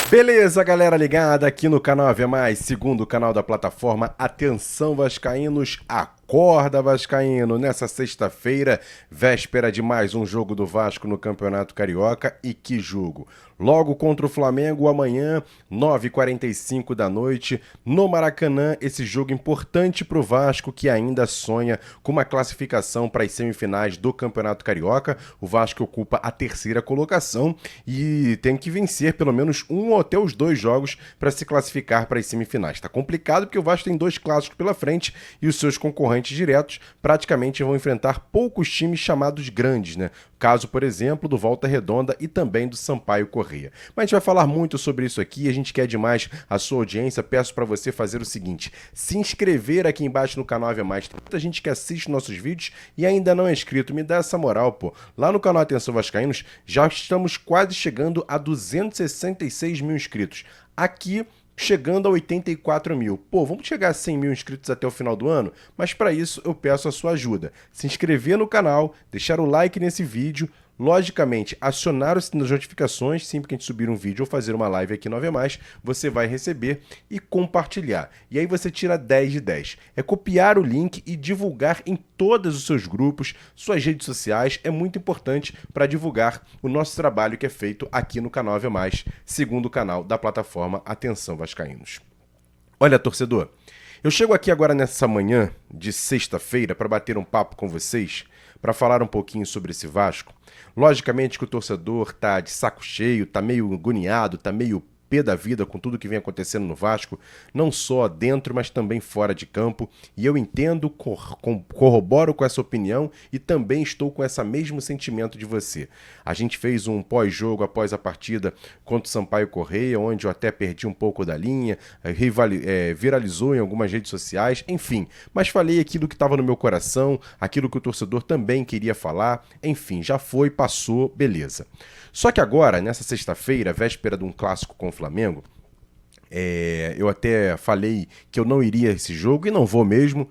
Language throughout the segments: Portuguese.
Beleza, galera ligada aqui no canal AV+, segundo canal da plataforma. Atenção, vascaínos, acorda, vascaíno. Nessa sexta-feira, véspera de mais um jogo do Vasco no Campeonato Carioca. E que jogo! Logo contra o Flamengo, amanhã, 9h45 da noite, no Maracanã, esse jogo importante para o Vasco, que ainda sonha com uma classificação para as semifinais do Campeonato Carioca. O Vasco ocupa a terceira colocação e tem que vencer pelo menos um ou até os dois jogos para se classificar para as semifinais. Está complicado porque o Vasco tem dois clássicos pela frente e os seus concorrentes diretos praticamente vão enfrentar poucos times chamados grandes, né? Caso, por exemplo, do Volta Redonda e também do Sampaio Corrêa. Mas a gente vai falar muito sobre isso aqui, a gente quer demais a sua audiência. Peço para você fazer o seguinte: se inscrever aqui embaixo no canal AV+. Tem muita gente que assiste nossos vídeos e ainda não é inscrito. Me dá essa moral, pô. Lá no canal Atenção Vascaínos já estamos quase chegando a 266 mil inscritos. Aqui chegando a 84 mil. Pô, vamos chegar a 100 mil inscritos até o final do ano? Mas para isso eu peço a sua ajuda. Se inscrever no canal, deixar o like nesse vídeo, logicamente acionar o sininho das notificações, sempre que a gente subir um vídeo ou fazer uma live aqui no AV+, você vai receber e compartilhar. E aí você tira 10 de 10. É copiar o link e divulgar em todos os seus grupos, suas redes sociais. É muito importante para divulgar o nosso trabalho que é feito aqui no canal AV+, segundo o canal da plataforma Atenção Vascaínos. Olha, torcedor, eu chego aqui agora nessa manhã de sexta-feira para bater um papo com vocês, para falar um pouquinho sobre esse Vasco. Logicamente que o torcedor tá de saco cheio, tá meio agoniado, tá meio pé da vida com tudo que vem acontecendo no Vasco, não só dentro, mas também fora de campo, e eu entendo, corroboro com essa opinião e também estou com esse mesmo sentimento de você. A gente fez um pós-jogo após a partida contra o Sampaio Corrêa, onde eu até perdi um pouco da linha, viralizou em algumas redes sociais, enfim, mas falei aquilo que estava no meu coração, aquilo que o torcedor também queria falar, enfim, já foi, passou, beleza. Só que agora, nessa sexta-feira, véspera de um clássico com o Flamengo, eu até falei que eu não iria a esse jogo e não vou mesmo.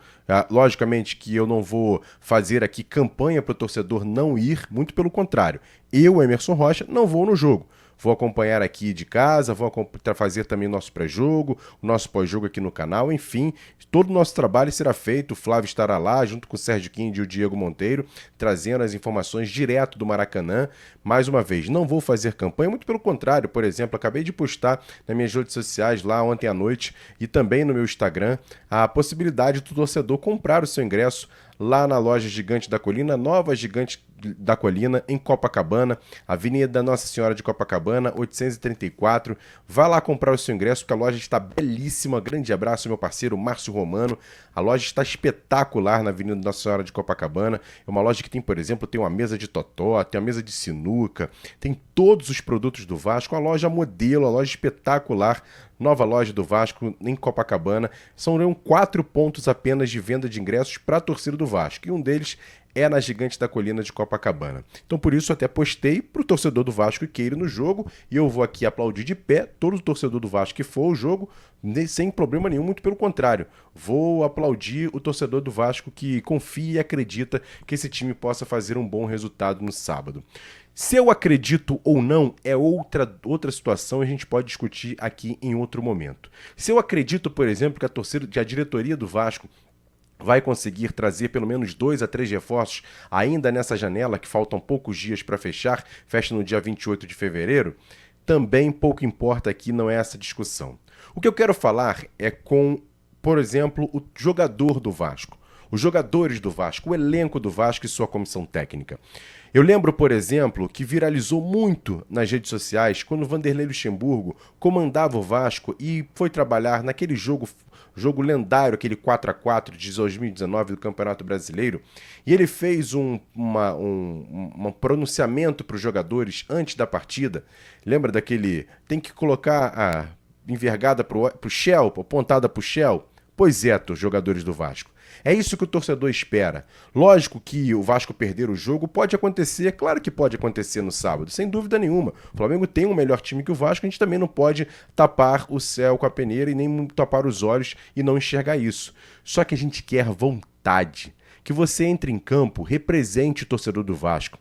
Logicamente que eu não vou fazer aqui campanha para o torcedor não ir, muito pelo contrário. Eu, Emerson Rocha, não vou no jogo. Vou acompanhar aqui de casa, vou fazer também o nosso pré-jogo, o nosso pós-jogo aqui no canal, enfim, todo o nosso trabalho será feito. O Flávio estará lá, junto com o Sérgio Quinde e o Diego Monteiro, trazendo as informações direto do Maracanã. Mais uma vez, não vou fazer campanha, muito pelo contrário. Por exemplo, acabei de postar nas minhas redes sociais lá ontem à noite e também no meu Instagram a possibilidade do torcedor comprar o seu ingresso lá na loja Gigante da Colina, nova Gigante da Colina, em Copacabana, Avenida Nossa Senhora de Copacabana, 834. Vá lá comprar o seu ingresso, porque a loja está belíssima. Grande abraço, meu parceiro Márcio Romano. A loja está espetacular na Avenida Nossa Senhora de Copacabana. É uma loja que tem, por exemplo, tem uma mesa de totó, tem uma mesa de sinuca, tem todos os produtos do Vasco, uma loja modelo, uma loja espetacular. Nova loja do Vasco em Copacabana. São 4 pontos apenas de venda de ingressos para a torcida do Vasco, e um deles é na Gigante da Colina de Copacabana. Então por isso até postei para o torcedor do Vasco que queira ir no jogo, e eu vou aqui aplaudir de pé todo o torcedor do Vasco que for ao jogo, sem problema nenhum, muito pelo contrário. Vou aplaudir o torcedor do Vasco que confia e acredita que esse time possa fazer um bom resultado no sábado. Se eu acredito ou não é outra situação, a gente pode discutir aqui em outro momento. Se eu acredito, por exemplo, que a diretoria do Vasco vai conseguir trazer pelo menos 2 a 3 reforços ainda nessa janela, que faltam poucos dias para fechar, fecha no dia 28 de fevereiro, também pouco importa aqui, não é essa discussão. O que eu quero falar é com, por exemplo, o jogador do Vasco, os jogadores do Vasco, o elenco do Vasco e sua comissão técnica. Eu lembro, por exemplo, que viralizou muito nas redes sociais quando o Vanderlei Luxemburgo comandava o Vasco e foi trabalhar naquele jogo lendário, aquele 4-4 de 2019 do Campeonato Brasileiro, e ele fez um pronunciamento para os jogadores antes da partida. Lembra daquele, tem que colocar a envergada para o Shell, apontada para o Shell? Pois é, jogadores do Vasco. É isso que o torcedor espera. Lógico que o Vasco perder o jogo pode acontecer, claro que pode acontecer no sábado, sem dúvida nenhuma. O Flamengo tem um melhor time que o Vasco, a gente também não pode tapar o céu com a peneira e nem tapar os olhos e não enxergar isso. Só que a gente quer vontade. que você entre em campo, represente o torcedor do Vasco.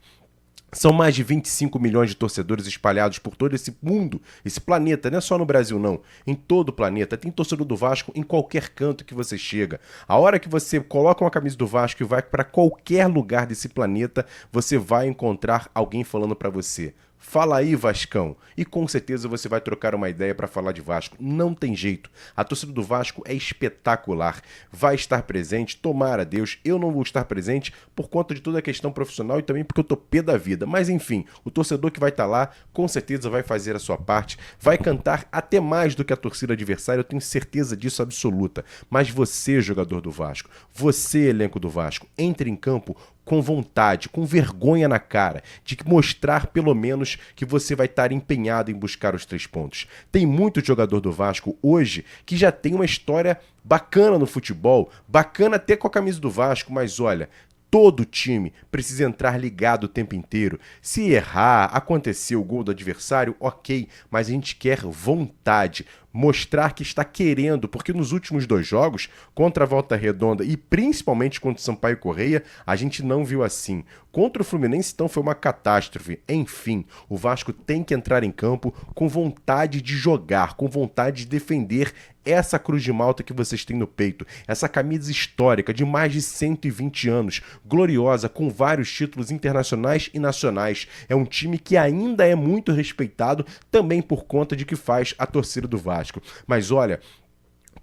São mais de 25 milhões de torcedores espalhados por todo esse mundo, esse planeta, não é só no Brasil não, em todo o planeta. Tem torcedor do Vasco em qualquer canto que você chega. A hora que você coloca uma camisa do Vasco e vai para qualquer lugar desse planeta, você vai encontrar alguém falando para você: fala aí, Vascão. E com certeza você vai trocar uma ideia para falar de Vasco. Não tem jeito. A torcida do Vasco é espetacular. Vai estar presente, tomara Deus. Eu não vou estar presente por conta de toda a questão profissional e também porque eu tô pé da vida. Mas enfim, o torcedor que vai estar lá, com certeza vai fazer a sua parte. Vai cantar até mais do que a torcida adversária, eu tenho certeza disso absoluta. Mas você, jogador do Vasco, você, elenco do Vasco, entre em campo com vontade, com vergonha na cara, de mostrar pelo menos que você vai estar empenhado em buscar os 3 pontos. Tem muito jogador do Vasco hoje que já tem uma história bacana no futebol, bacana até com a camisa do Vasco, mas olha, todo time precisa entrar ligado o tempo inteiro. Se errar, acontecer o gol do adversário, ok, mas a gente quer vontade, mostrar que está querendo, porque nos últimos 2 jogos, contra a Volta Redonda e principalmente contra o Sampaio Corrêa, a gente não viu assim. Contra o Fluminense, então, foi uma catástrofe. Enfim, o Vasco tem que entrar em campo com vontade de jogar, com vontade de defender essa Cruz de Malta que vocês têm no peito, essa camisa histórica de mais de 120 anos, gloriosa, com vários títulos internacionais e nacionais. É um time que ainda é muito respeitado, também por conta de que faz a torcida do Vasco. Mas olha,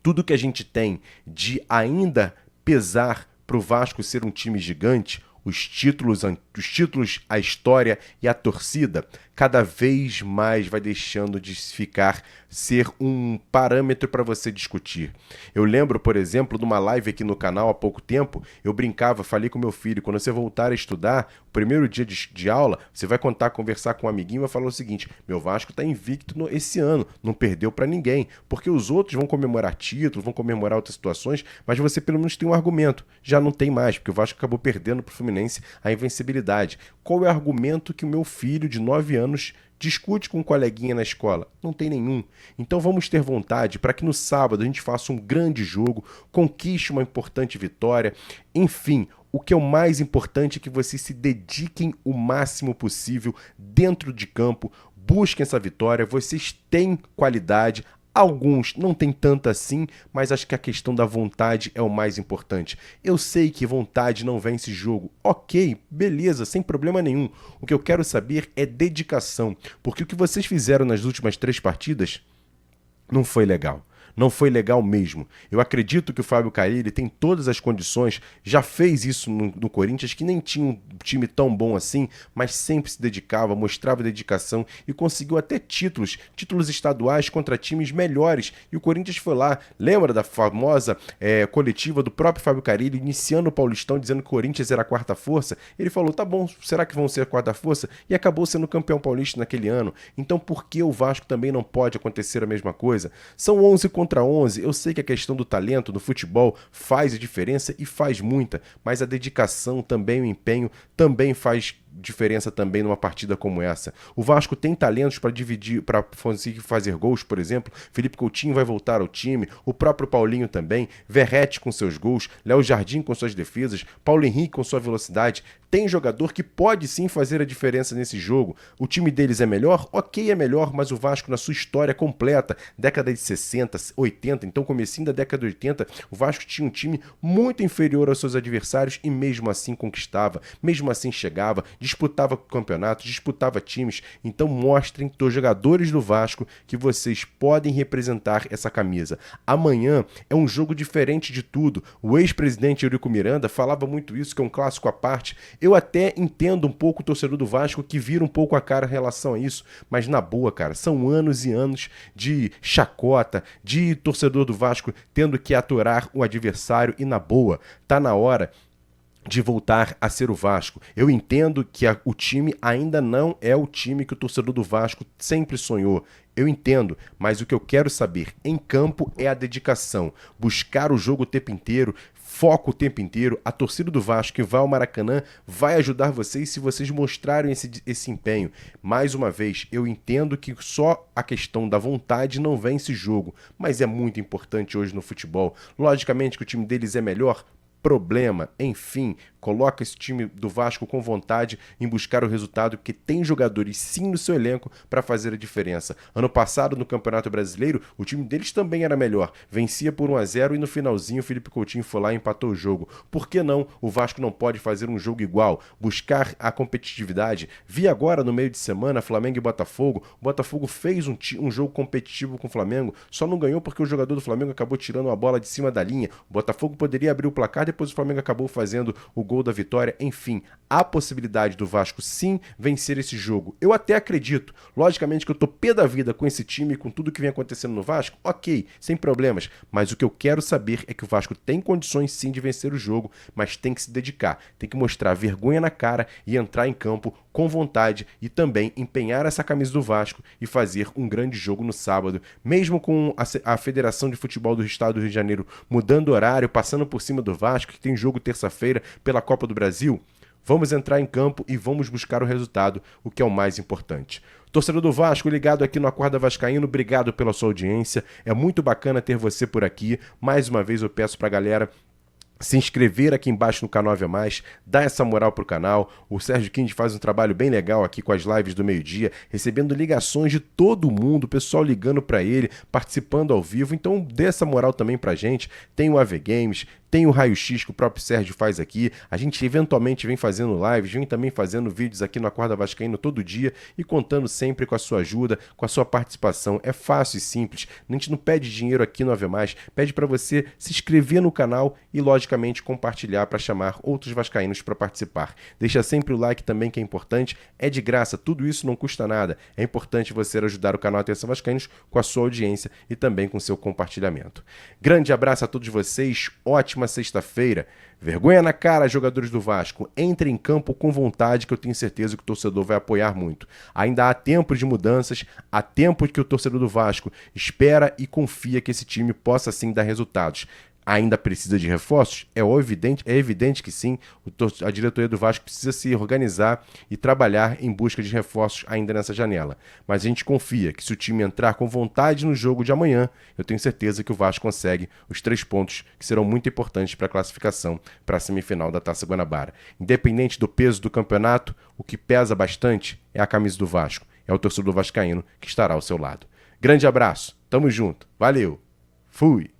tudo que a gente tem de ainda pesar para o Vasco ser um time gigante, os títulos, a história e a torcida, cada vez mais vai deixando de ser um parâmetro para você discutir. Eu lembro, por exemplo, de uma live aqui no canal há pouco tempo, eu brincava, falei com meu filho: quando você voltar a estudar, o primeiro dia de aula, você vai conversar com um amiguinho e vai falar o seguinte: meu Vasco está invicto esse ano, não perdeu para ninguém, porque os outros vão comemorar títulos, vão comemorar outras situações, mas você pelo menos tem um argumento. Já não tem mais, porque o Vasco acabou perdendo para o Fluminense a invencibilidade. Qual é o argumento que o meu filho de 9 anos discute com um coleguinha na escola? Não tem nenhum. Então vamos ter vontade para que no sábado a gente faça um grande jogo, conquiste uma importante vitória. Enfim, o que é o mais importante é que vocês se dediquem o máximo possível dentro de campo, busquem essa vitória, vocês têm qualidade. Alguns não tem tanta assim, mas acho que a questão da vontade é o mais importante. Eu sei que vontade não vence jogo. Ok, beleza, sem problema nenhum. O que eu quero saber é dedicação, porque o que vocês fizeram nas últimas 3 partidas não foi legal. Não foi legal mesmo. Eu acredito que o Fábio Carille tem todas as condições, já fez isso no Corinthians, que nem tinha um time tão bom assim, mas sempre se dedicava, mostrava dedicação e conseguiu até títulos estaduais contra times melhores. E o Corinthians foi lá, lembra da famosa coletiva do próprio Fábio Carille, iniciando o Paulistão, dizendo que o Corinthians era a 4ª força? Ele falou: tá bom, será que vão ser a 4ª força? E acabou sendo campeão paulista naquele ano. Então por que o Vasco também não pode acontecer a mesma coisa? São 11 contra 11, eu sei que a questão do talento no futebol faz a diferença e faz muita, mas a dedicação também, o empenho também faz diferença também numa partida como essa. O Vasco tem talentos para dividir, para conseguir fazer gols, por exemplo. Felipe Coutinho vai voltar ao time, o próprio Paulinho também, Verratti com seus gols, Léo Jardim com suas defesas, Paulo Henrique com sua velocidade. Tem jogador que pode sim fazer a diferença nesse jogo. O time deles é melhor? Ok, é melhor, mas o Vasco na sua história completa, década de 60, 80, então comecinho da década de 80, o Vasco tinha um time muito inferior aos seus adversários e mesmo assim conquistava, mesmo assim chegava, disputava campeonatos, disputava times. Então mostrem, os jogadores do Vasco, que vocês podem representar essa camisa. Amanhã é um jogo diferente de tudo. O ex-presidente Eurico Miranda falava muito isso, que é um clássico à parte. Eu até entendo um pouco o torcedor do Vasco que vira um pouco a cara em relação a isso, mas na boa, cara, são anos e anos de chacota, de torcedor do Vasco tendo que aturar o adversário e na boa, tá na hora de voltar a ser o Vasco. Eu entendo que o time ainda não é o time que o torcedor do Vasco sempre sonhou. Eu entendo, mas o que eu quero saber em campo é a dedicação. Buscar o jogo o tempo inteiro, foco o tempo inteiro. A torcida do Vasco que vai ao Maracanã vai ajudar vocês se vocês mostrarem esse empenho. Mais uma vez, eu entendo que só a questão da vontade não vence jogo, mas é muito importante hoje no futebol. Logicamente que o time deles é melhor, problema. Enfim, coloca esse time do Vasco com vontade em buscar o resultado, porque tem jogadores sim no seu elenco para fazer a diferença. Ano passado, no Campeonato Brasileiro, o time deles também era melhor. Vencia por 1-0 e no finalzinho o Felipe Coutinho foi lá e empatou o jogo. Por que não? O Vasco não pode fazer um jogo igual, buscar a competitividade. Vi agora no meio de semana Flamengo e Botafogo. O Botafogo fez um jogo competitivo com o Flamengo, só não ganhou porque o jogador do Flamengo acabou tirando a bola de cima da linha. O Botafogo poderia abrir o placar, depois o Flamengo acabou fazendo o gol da vitória. Enfim, há possibilidade do Vasco sim vencer esse jogo. Eu até acredito. Logicamente que eu tô pé da vida com esse time, com tudo que vem acontecendo no Vasco, ok, sem problemas. Mas o que eu quero saber é que o Vasco tem condições sim de vencer o jogo, mas tem que se dedicar, tem que mostrar vergonha na cara e entrar em campo com vontade e também empenhar essa camisa do Vasco e fazer um grande jogo no sábado. Mesmo com a Federação de Futebol do Estado do Rio de Janeiro mudando o horário, passando por cima do Vasco, que tem jogo terça-feira pela Copa do Brasil, vamos entrar em campo e vamos buscar o resultado, o que é o mais importante. Torcedor do Vasco, ligado aqui no Acorda Vascaíno, obrigado pela sua audiência. É muito bacana ter você por aqui. Mais uma vez eu peço pra galera se inscrever aqui embaixo no canal Ave Mais, dar essa moral pro canal. O Sérgio Kind faz um trabalho bem legal aqui com as lives do meio-dia, recebendo ligações de todo mundo, o pessoal ligando para ele, participando ao vivo. Então dê essa moral também pra gente. Tem o AV Games, tem o Raio X que o próprio Sérgio faz aqui. A gente eventualmente vem fazendo lives, vem também fazendo vídeos aqui no Acorda Vascaíno todo dia e contando sempre com a sua ajuda, com a sua participação. É fácil e simples. A gente não pede dinheiro aqui no Ave Mais, pede para você se inscrever no canal e logicamente compartilhar para chamar outros vascaínos para participar. Deixa sempre o like também, que é importante. É de graça, tudo isso não custa nada. É importante você ajudar o canal Atenção Vascaínos com a sua audiência e também com seu compartilhamento. Grande abraço a todos vocês, ótima sexta-feira. Vergonha na cara, jogadores do Vasco. Entre em campo com vontade, que eu tenho certeza que o torcedor vai apoiar muito. Ainda há tempo de mudanças, há tempo que o torcedor do Vasco espera e confia que esse time possa sim dar resultados. Ainda precisa de reforços? É evidente que sim. A diretoria do Vasco precisa se organizar e trabalhar em busca de reforços ainda nessa janela. Mas a gente confia que se o time entrar com vontade no jogo de amanhã, eu tenho certeza que o Vasco consegue os 3 pontos que serão muito importantes para a classificação para a semifinal da Taça Guanabara. Independente do peso do campeonato, o que pesa bastante é a camisa do Vasco. É o torcedor vascaíno que estará ao seu lado. Grande abraço, tamo junto, valeu, fui!